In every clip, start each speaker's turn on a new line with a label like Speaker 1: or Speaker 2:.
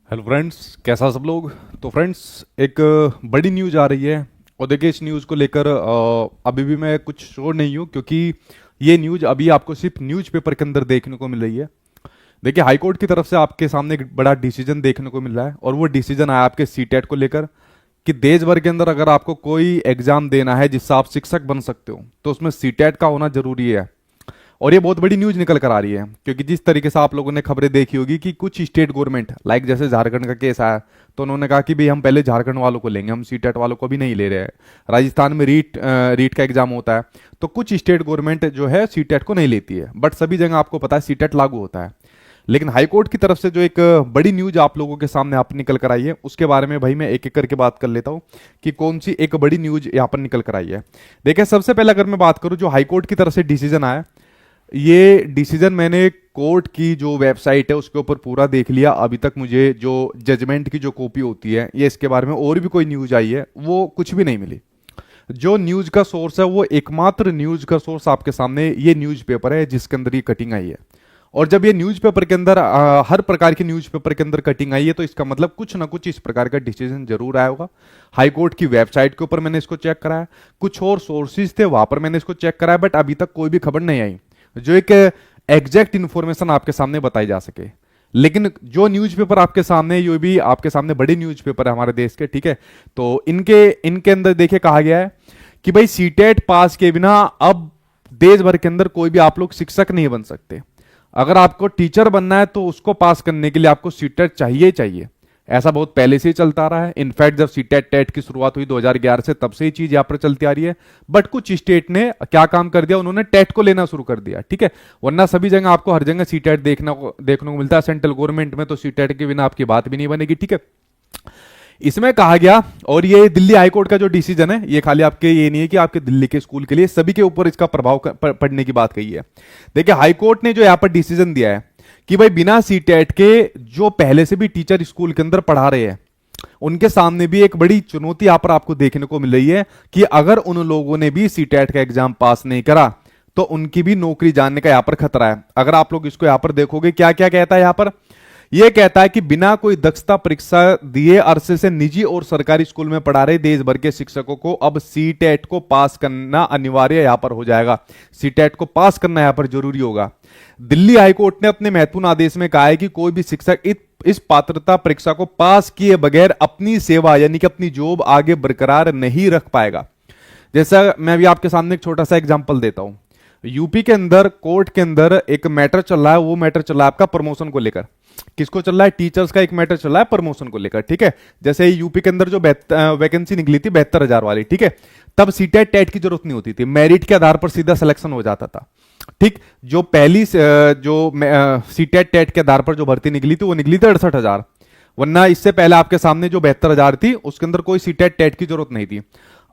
Speaker 1: Hello friends, कैसा सब लोग। तो फ्रेंड्स, एक बड़ी न्यूज़ आ रही है और देखिए इस न्यूज़ को लेकर अभी भी मैं कुछ श्योर नहीं हूँ, क्योंकि ये न्यूज़ अभी आपको सिर्फ न्यूज़पेपर के अंदर देखने को मिल रही है। देखिए हाई कोर्ट की तरफ से आपके सामने एक बड़ा डिसीजन देखने को मिल रहा है और वो डिसीजन आया आपके सीटेट को लेकर कि देश भर के अंदर अगर आपको कोई एग्जाम देना है जिससे आप शिक्षक बन सकते हो तो उसमें सीटेट का होना जरूरी है। और ये बहुत बड़ी न्यूज निकल कर आ रही है, क्योंकि जिस तरीके से आप लोगों ने खबरें देखी होगी कि कुछ स्टेट गवर्नमेंट लाइक जैसे झारखंड का केस आया तो उन्होंने कहा कि भाई हम पहले झारखंड वालों को लेंगे, हम सीटेट वालों को भी नहीं ले रहे हैं। राजस्थान में रीट का एग्जाम होता है तो कुछ स्टेट गवर्नमेंट जो है सीटेट को नहीं लेती है, बट सभी जगह आपको पता है सीटेट लागू होता है। लेकिन हाईकोर्ट की तरफ से जो एक बड़ी न्यूज आप लोगों के सामने आप निकल कर आई है उसके बारे में भाई मैं एक एक करके बात कर लेता हूं कि कौन सी एक बड़ी न्यूज यहाँ पर निकल कर आई है। देखिए सबसे पहले अगर मैं बात करूं जो हाईकोर्ट की तरफ से डिसीजन आया, ये डिसीजन मैंने कोर्ट की जो वेबसाइट है उसके ऊपर पूरा देख लिया। अभी तक मुझे जो जजमेंट की जो कॉपी होती है ये इसके बारे में और भी कोई न्यूज आई है वो कुछ भी नहीं मिली। जो न्यूज का सोर्स है वो एकमात्र न्यूज का सोर्स आपके सामने ये न्यूज़पेपर है जिसके अंदर ये कटिंग आई है। और जब ये न्यूज़पेपर के अंदर हर प्रकार के न्यूज़पेपर के अंदर कटिंग आई है तो इसका मतलब कुछ ना कुछ इस प्रकार का डिसीजन जरूर आया होगा। हाई कोर्ट की वेबसाइट के ऊपर मैंने इसको चेक कराया, कुछ और सोर्सेज थे वहां पर मैंने इसको चेक कराया, बट अभी तक कोई भी खबर नहीं आई जो एक एग्जैक्ट इंफॉर्मेशन आपके सामने बताई जा सके। लेकिन जो न्यूज़पेपर आपके सामने, ये भी आपके सामने बड़े न्यूज़पेपर है हमारे देश के, ठीक है, तो इनके इनके अंदर देखिए कहा गया है कि भाई सीटेट पास के बिना अब देश भर के अंदर कोई भी आप लोग शिक्षक नहीं बन सकते। अगर आपको टीचर बनना है तो उसको पास करने के लिए आपको सीटेट चाहिए ही चाहिए। ऐसा बहुत पहले से ही चलता आ रहा है। इनफैक्ट जब सीटेट टेट की शुरुआत हुई 2011 से तब से ही चीज यहां पर चलती आ रही है। बट कुछ स्टेट ने क्या काम कर दिया, उन्होंने टेट को लेना शुरू कर दिया, ठीक है। वरना सभी जगह आपको हर जगह सीटेट देखने को मिलता है। सेंट्रल गवर्नमेंट में तो सीटेट के बिना आपकी बात भी नहीं बनेगी, ठीक है। इसमें कहा गया, और ये दिल्ली हाईकोर्ट का जो डिसीजन है ये खाली आपके ये नहीं है कि आपके दिल्ली के स्कूल के लिए, सभी के ऊपर इसका प्रभाव पड़ने की बात कही है। देखिए हाईकोर्ट ने जो यहां पर डिसीजन दिया है कि भाई बिना सीटेट के जो पहले से भी टीचर स्कूल के अंदर पढ़ा रहे हैं उनके सामने भी एक बड़ी चुनौती यहां पर आपको देखने को मिल रही है कि अगर उन लोगों ने भी सीटेट का एग्जाम पास नहीं करा तो उनकी भी नौकरी जाने का यहां पर खतरा है। अगर आप लोग इसको यहां पर देखोगे क्या क्या कहता है यहां पर, यह कहता है कि बिना कोई दक्षता परीक्षा दिए अरसे से निजी और सरकारी स्कूल में पढ़ा रहे देश भर के शिक्षकों को अब सीटेट को पास करना अनिवार्य यहां पर हो जाएगा। सीटेट को पास करना यहां पर जरूरी होगा। दिल्ली हाईकोर्ट ने अपने महत्वपूर्ण आदेश में कहा है कि कोई भी शिक्षक इस पात्रता परीक्षा को पास किए बगैर अपनी सेवा यानी कि अपनी जॉब आगे बरकरार नहीं रख पाएगा। जैसा मैं अभी आपके सामने एक छोटा सा एग्जांपल देता हूं। यूपी के अंदर कोर्ट के अंदर एक मैटर चल रहा है, वो मैटर चल रहा है आपका प्रमोशन को लेकर। किसको चल रहा है? टीचर्स का एक मैटर चल रहा है प्रमोशन को लेकर, ठीक है। जैसे यूपी के अंदर जो वैकेंसी निकली थी 72,000 वाली, ठीक है, तब सीटेट टेट की जरूरत नहीं होती थी, मेरिट के आधार पर सीधा सिलेक्शन हो जाता था, ठीक। जो पहली जो सीटेट टेट के आधार पर जो भर्ती निकली थी वो निकली थी 68,000, वरना इससे पहले आपके सामने जो 72,000 थी उसके अंदर कोई सीटेट टेट की जरूरत नहीं थी।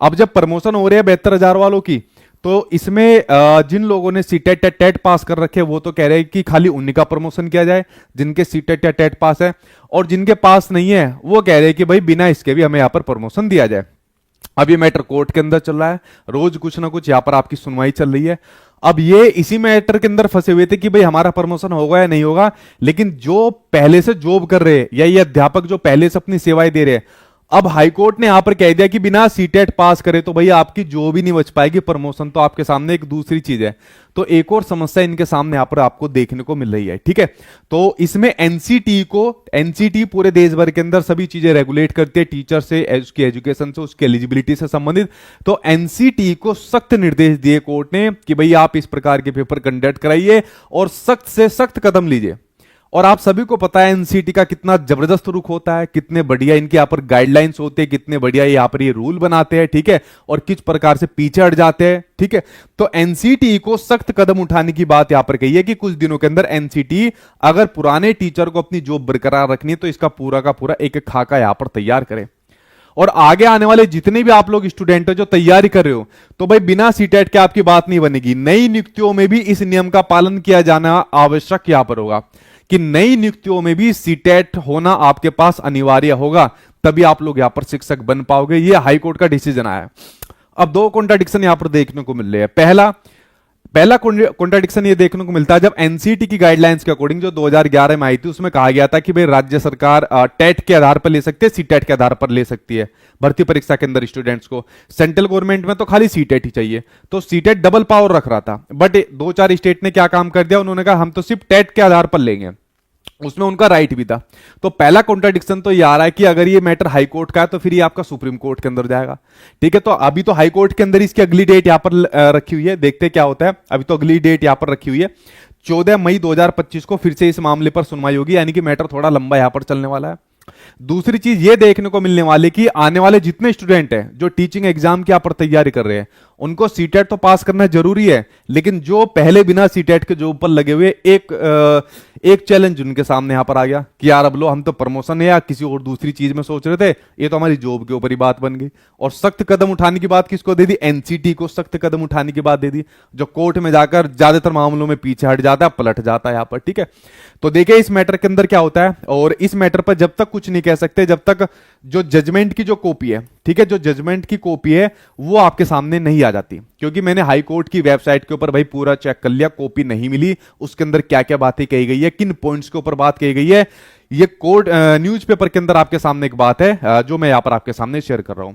Speaker 1: अब जब प्रमोशन हो रही है 72,000 वालों की, तो इसमें जिन लोगों ने सीटेट टेट पास कर रखे वो तो कह रहे हैं कि खाली उन्हीं का प्रमोशन किया जाए जिनके सीटेट टेट पास है, और जिनके पास नहीं है वो कह रहे हैं कि भाई बिना इसके भी हमें यहां पर प्रमोशन दिया जाए। अब ये मैटर कोर्ट के अंदर चल रहा है, रोज कुछ ना कुछ यहां पर आपकी सुनवाई चल रही है। अब ये इसी मैटर के अंदर फंसे हुए थे कि भाई हमारा प्रमोशन होगा या नहीं होगा, लेकिन जो पहले से जॉब कर रहे हैं या ये अध्यापक जो पहले से अपनी सेवाएं दे रहे हैं, अब हाईकोर्ट ने यहां पर कह दिया कि बिना सीटेट पास करे तो भैया आपकी जॉब ही नहीं बच पाएगी, प्रमोशन तो आपके सामने एक दूसरी चीज है। तो एक और समस्या इनके सामने यहां पर आपको देखने को मिल रही है, ठीक है। तो इसमें एनसीटी पूरे देश भर के अंदर सभी चीजें रेगुलेट करती है, टीचर से, उसकी एजुकेशन से, उसकी एलिजिबिलिटी से संबंधित। तो एनसीटी को सख्त निर्देश दिए कोर्ट ने कि भाई आप इस प्रकार के पेपर कंडक्ट कराइए और सख्त से सख्त कदम लीजिए। और आप सभी को पता है एनसीटी का कितना जबरदस्त रुख होता है, कितने बढ़िया इनके यहाँ पर गाइडलाइंस होते हैं, कितने बढ़िया यहाँ पर ये रूल बनाते हैं, ठीक है, और किस प्रकार से पीछे हट जाते हैं, ठीक है। तो एनसीटी को सख्त कदम उठाने की बात यहां पर कही है कि कुछ दिनों के अंदर एनसीटी अगर पुराने टीचर को अपनी जॉब बरकरार रखनी है तो इसका पूरा का पूरा एक खाका यहां पर तैयार करे। और आगे आने वाले जितने भी आप लोग स्टूडेंट हो जो तैयारी कर रहे हो, तो भाई बिना सीटेट के आपकी बात नहीं बनेगी। नई नियुक्तियों में भी इस नियम का पालन किया जाना आवश्यक यहां पर होगा कि नई नियुक्तियों में भी सीटेट होना आपके पास अनिवार्य होगा, तभी आप लोग यहां पर शिक्षक बन पाओगे। यह हाईकोर्ट का डिसीजन आया। अब दो कॉन्ट्राडिक्शन यहां पर देखने को मिल रहे हैं। पहला, पहला कॉन्ट्राडिक्शन ये देखने को मिलता है जब एनसीटी की गाइडलाइंस के अकॉर्डिंग जो 2011 में आई थी उसमें कहा गया था कि भाई राज्य सरकार टेट के आधार पर ले सकती है, सीटेट के आधार पर ले सकती है भर्ती परीक्षा के अंदर स्टूडेंट्स को। सेंट्रल गवर्नमेंट में तो खाली सीटेट ही चाहिए, तो सीटेट डबल पावर रख रहा था। बट दो चार स्टेट ने क्या काम कर दिया, उन्होंने कहा हम तो सिर्फ टेट के आधार पर लेंगे, उसमें उनका राइट भी था। तो पहला कॉन्ट्राडिक्शन तो ये आ रहा है कि अगर ये मैटर हाई कोर्ट का है तो फिर ये आपका सुप्रीम कोर्ट के अंदर जाएगा। ठीक है, तो अभी तो हाई कोर्ट के अंदर इसकी अगली डेट यहां पर रखी हुई है, देखते क्या होता है। अभी तो अगली डेट यहां पर रखी हुई है 14 मई 2025 को फिर से इस मामले पर सुनवाई होगी, यानी कि मैटर थोड़ा लंबा यहां पर चलने वाला है। दूसरी चीज ये देखने को मिलने वाली कि आने वाले जितने स्टूडेंट हैं जो टीचिंग एग्जाम की यहाँ पर तैयारी कर रहे हैं उनको सीटेट तो पास करना जरूरी है, लेकिन जो पहले बिना सीटेट के जो ऊपर लगे हुए एक चैलेंज उनके सामने यहां पर आ गया कि यार अब लो हम तो प्रमोशन है या किसी और दूसरी चीज में सोच रहे थे, ये तो हमारी जॉब के ऊपर ही बात बन गई। और सख्त कदम उठाने की बात किसको दे दी, एनसीटी को सख्त कदम उठाने की बात दे दी, जो कोर्ट में जाकर ज्यादातर मामलों में पीछे हट जाता है, पलट जाता है यहां पर। ठीक है, तो देखिए इस मैटर के अंदर क्या होता है, और इस मैटर पर जब तक कुछ नहीं कह सकते जब तक जो जजमेंट की जो कॉपी है, ठीक है, जो जजमेंट की कॉपी है वो आपके सामने नहीं आ जाती। क्योंकि मैंने हाई कोर्ट की वेबसाइट के ऊपर भाई पूरा चेक कर लिया, कॉपी नहीं मिली, उसके अंदर क्या क्या बातें कही गई है, किन पॉइंट्स के ऊपर बात कही गई है, ये कोर्ट न्यूज़पेपर के अंदर आपके सामने एक बात है जो मैं यहां पर आपके सामने शेयर कर रहा हूं।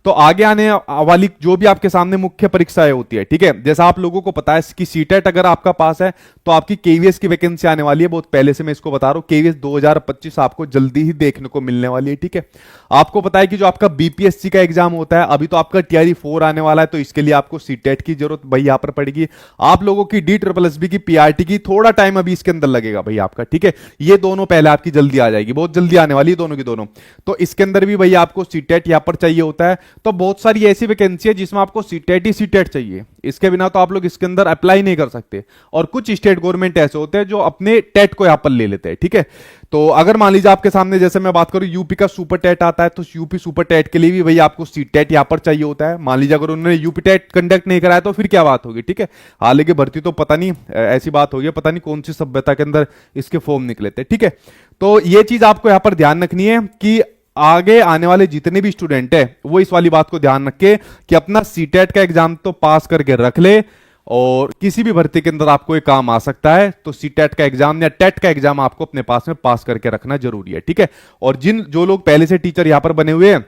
Speaker 1: तो आगे आने वाली जो भी आपके सामने मुख्य परीक्षाएं होती है, ठीक है, जैसा आप लोगों को पता है कि सीटेट अगर आपका पास है तो आपकी केवीएस की वैकेंसी आने वाली है, बहुत पहले से मैं इसको बता रहा हूं। केवीएस 2025 आपको जल्दी ही देखने को मिलने वाली है। ठीक है, आपको पता है कि जो आपका बीपीएससी का एग्जाम होता है, अभी तो आपका टीआरई 4 आने वाला है, तो इसके लिए आपको सीटेट की जरूरत भाई यहां पर पड़ेगी। आप लोगों की DSSB की पीआरटी की थोड़ा टाइम अभी इसके अंदर लगेगा भाई आपका। ठीक है, ये दोनों पहले आपकी जल्दी आ जाएगी, बहुत जल्दी आने वाली है दोनों की दोनों। तो इसके अंदर भी भाई आपको सीटेट यहां पर चाहिए होता है। तो बहुत सारी ऐसी वैकेंसी है जिसमें आपको सीटेट ही सीटेट चाहिए, इसके बिना तो आप लोग इसके अंदर अप्लाई नहीं कर सकते। और कुछ स्टेट गवर्नमेंट ऐसे होते हैं जो अपने टेट को यहां पर ले लेते हैं। ठीक है, तो अगर मान लीजिए आपके सामने जैसे मैं बात करूं यूपी का सुपर टेट आता है, तो यूपी सुपर टेट के लिए भी भाई आपको सीटेट यहां पर चाहिए होता है। मान लीजिए अगर उन्होंने यूपी टेट कंडक्ट नहीं कराया तो फिर क्या बात होगी। ठीक है, हालांकि भर्ती तो पता नहीं ऐसी बात होगी, पता नहीं कौन सी सभ्यता के अंदर इसके फॉर्म निकले थे। ठीक है, तो ये चीज आपको यहां पर ध्यान रखनी है कि आगे आने वाले जितने भी स्टूडेंट है वो इस वाली बात को ध्यान रखे कि अपना सीटेट का एग्जाम तो पास करके रख ले, और किसी भी भर्ती के अंदर आपको ये काम आ सकता है, तो सीटेट का एग्जाम या टेट का एग्जाम आपको अपने पास में पास करके रखना जरूरी है। ठीक है, और जो लोग पहले से टीचर यहां पर बने हुए हैं,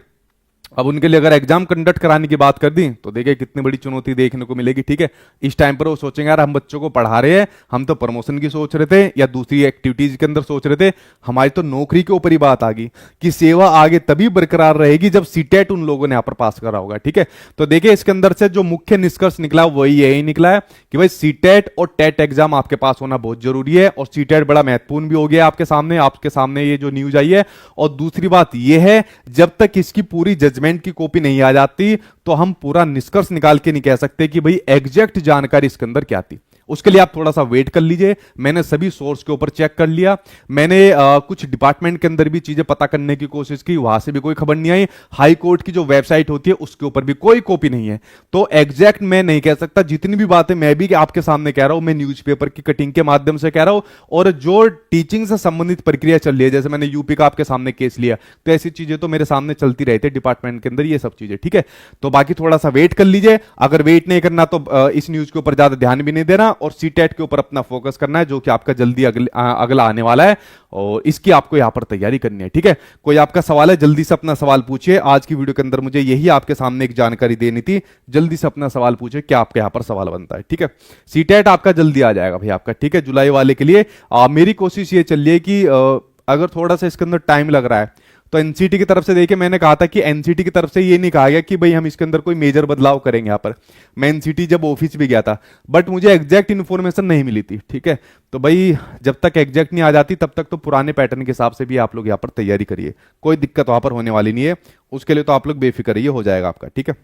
Speaker 1: अब उनके लिए अगर एग्जाम कंडक्ट कराने की बात कर दी तो देखिए कितनी बड़ी चुनौती देखने को मिलेगी। ठीक है, इस टाइम पर वो सोचेंगे यार हम बच्चों को पढ़ा रहे हैं, हम तो प्रमोशन की सोच रहे थे या दूसरी एक्टिविटीज के अंदर सोच रहे थे, हमारी तो नौकरी के ऊपर ही बात आ गई कि सेवा आगे तभी बरकरार रहेगी जब सीटेट उन लोगों ने यहां पर पास करा होगा। ठीक है, तो देखिए इसके अंदर से जो मुख्य निष्कर्ष निकला वही यही निकला है कि भाई सीटेट और टेट एग्जाम आपके पास होना बहुत जरूरी है, और सीटेट बड़ा महत्वपूर्ण भी हो गया आपके सामने ये जो न्यूज आई है। और दूसरी बात यह है जब तक इसकी पूरी जजमेंट की कॉपी नहीं आ जाती तो हम पूरा निष्कर्ष निकाल के नहीं कह सकते कि भाई एग्जैक्ट जानकारी इसके अंदर क्या थी। उसके लिए आप थोड़ा सा वेट कर लीजिए। मैंने सभी सोर्स के ऊपर चेक कर लिया, मैंने कुछ डिपार्टमेंट के अंदर भी चीजें पता करने की कोशिश की, वहां से भी कोई खबर नहीं आई। हाई कोर्ट की जो वेबसाइट होती है उसके ऊपर भी कोई कॉपी नहीं है। तो एग्जैक्ट मैं नहीं कह सकता, जितनी भी बातें मैं भी आपके सामने कह रहा हूं मैं न्यूज़पेपर की कटिंग के माध्यम से कह रहा हूं, और जो टीचिंग से संबंधित प्रक्रिया चल रही है, जैसे मैंने यूपी का आपके सामने केस लिया, तो ऐसी चीजें तो मेरे सामने चलती रहती है डिपार्टमेंट के अंदर ये सब चीजें। ठीक है, तो बाकी थोड़ा सा वेट कर लीजिए। अगर वेट नहीं करना तो इस न्यूज के ऊपर ज्यादा ध्यान भी नहीं देना, और सीटेट के ऊपर अपना फोकस करना है जो कि आपका जल्दी अगला आने वाला है, और इसकी आपको यहां पर तैयारी करनी है। ठीक है, कोई आपका सवाल है जल्दी से अपना सवाल पूछिए। आज की वीडियो के अंदर मुझे यही आपके सामने एक जानकारी देनी थी, जल्दी से अपना सवाल पूछिए, क्या आपके यहां पर सवाल बनता है। ठीक है, सीटेट आपका जल्दी आ जाएगा भाई आपका। ठीक है, जुलाई वाले के लिए मेरी कोशिश ये चल रही है कि अगर थोड़ा सा इसके अंदर टाइम लग रहा है तो एनसीटी की तरफ से देखिए, मैंने कहा था कि एनसीटी की तरफ से ये नहीं कहा गया कि भाई हम इसके अंदर कोई मेजर बदलाव करेंगे। यहां पर मैं एनसीटी जब ऑफिस भी गया था, बट मुझे एग्जैक्ट इन्फॉर्मेशन नहीं मिली थी। ठीक है, तो भाई जब तक एग्जैक्ट नहीं आ जाती तब तक तो पुराने पैटर्न के हिसाब से भी आप लोग यहां पर तैयारी करिए, कोई दिक्कत वहां पर होने वाली नहीं है। उसके लिए तो आप लोग बेफिक्र रहिए, हो जाएगा आपका। ठीक है,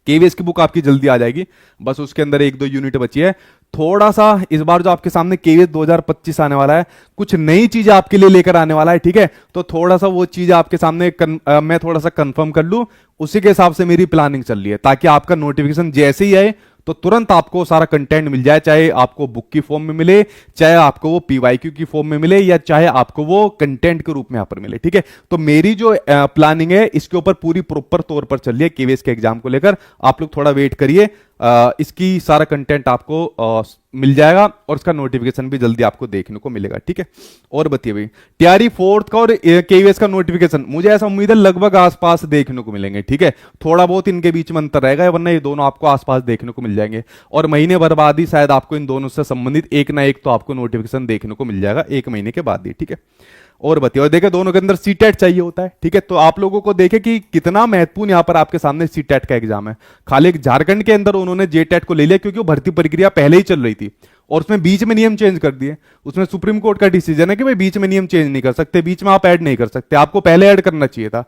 Speaker 1: केवीएस की बुक आपकी जल्दी आ जाएगी, बस उसके अंदर 1-2 यूनिट बची है। थोड़ा सा इस बार जो आपके सामने केवीएस 2025 आने वाला है, कुछ नई चीजें आपके लिए लेकर आने वाला है। ठीक है, तो थोड़ा सा वो चीज आपके सामने मैं थोड़ा सा कंफर्म कर लूं, उसी के हिसाब से मेरी प्लानिंग चल रही है, ताकि आपका नोटिफिकेशन जैसे ही आए तो तुरंत आपको सारा कंटेंट मिल जाए, चाहे आपको बुक की फॉर्म में मिले, चाहे आपको वो पीवाईक्यू की फॉर्म में मिले, या चाहे आपको वो कंटेंट के रूप में यहां पर मिले। ठीक है, तो मेरी जो प्लानिंग है इसके ऊपर पूरी प्रॉपर तौर पर चल रही है केवीएस के एग्जाम को लेकर। आप लोग थोड़ा वेट करिए, इसकी सारा कंटेंट आपको मिल जाएगा और इसका नोटिफिकेशन भी जल्दी आपको देखने को मिलेगा, ठीक है। और बताइए भाई, टीआरई फोर्थ का और केवीएस का नोटिफिकेशन मुझे ऐसा उम्मीद है लगभग आसपास देखने को मिलेंगे, ठीक है। थोड़ा बहुत इनके बीच में अंतर रहेगा, वरना ये दोनों आपको आसपास देखने को मिल जाएंगे। और महीने भर बाद ही शायद आपको इन दोनों से संबंधित एक ना एक तो आपको नोटिफिकेशन देखने को मिल जाएगा, एक महीने के बाद ही, ठीक है। और बताइए, और देखे दोनों के अंदर सीटेट चाहिए होता है, ठीक है। तो आप लोगों को देखे कि कितना महत्वपूर्ण यहां पर आपके सामने सीटेट का एग्जाम है। खाली एक झारखंड के अंदर उन्होंने जेटेट को ले लिया क्योंकि वो भर्ती प्रक्रिया पहले ही चल रही थी और उसमें बीच में नियम चेंज कर दिए। उसमें सुप्रीम कोर्ट का डिसीजन है कि भाई बीच में नियम चेंज नहीं कर सकते, बीच में आप ऐड नहीं कर सकते, आपको पहले ऐड करना चाहिए था,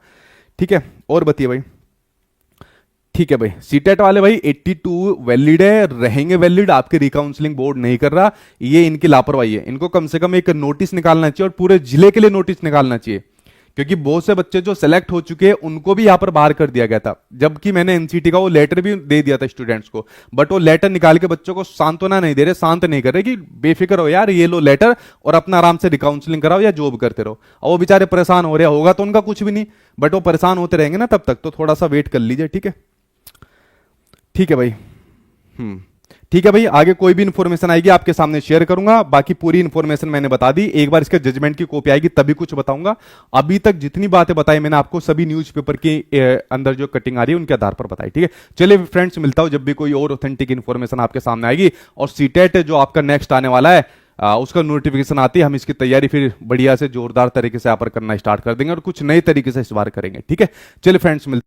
Speaker 1: ठीक है। और बताइए भाई, ठीक है भाई, सीटेट वाले भाई 82 वैलिड है, रहेंगे वैलिड, आपके रिकाउंसलिंग बोर्ड नहीं कर रहा, ये इनकी लापरवाही है। इनको कम से कम एक नोटिस निकालना चाहिए और पूरे जिले के लिए नोटिस निकालना चाहिए, क्योंकि बहुत से बच्चे जो सेलेक्ट हो चुके हैं उनको भी यहां पर बाहर कर दिया गया था, जबकि मैंने एनसीटी का वो लेटर भी दे दिया था स्टूडेंट्स को, बट वो लेटर निकाल के बच्चों को सांत्वना नहीं दे रहे, शांत नहीं कर रहे कि बेफिक्र हो यार, ये लो लेटर और अपना आराम से रिकाउंसलिंग कराओ या जॉब करते रहो। और वो बेचारे परेशान हो रहे, होगा तो उनका कुछ भी नहीं, बट वो परेशान होते रहेंगे ना तब तक, तो थोड़ा सा वेट कर लीजिए, ठीक है। ठीक है भाई, ठीक है भाई, आगे कोई भी इंफॉर्मेशन आएगी आपके सामने शेयर करूंगा। बाकी पूरी इंफॉर्मेशन मैंने बता दी, एक बार इसके जजमेंट की कॉपी आएगी तभी कुछ बताऊंगा। अभी तक जितनी बातें बताई मैंने आपको सभी न्यूज़पेपर के अंदर जो कटिंग आ रही है उनके आधार पर बताई, ठीक है। चलिए फ्रेंड्स, मिलता हूं जब भी कोई और ऑथेंटिक इंफॉर्मेशन आपके सामने आएगी। और सीटेट जो आपका नेक्स्ट आने वाला है उसका नोटिफिकेशन आती है, हम इसकी तैयारी फिर बढ़िया से जोरदार तरीके से यहाँ पर करना स्टार्ट कर देंगे और कुछ नए तरीके से इस बार करेंगे, ठीक है। चलिए फ्रेंड्स, मिलते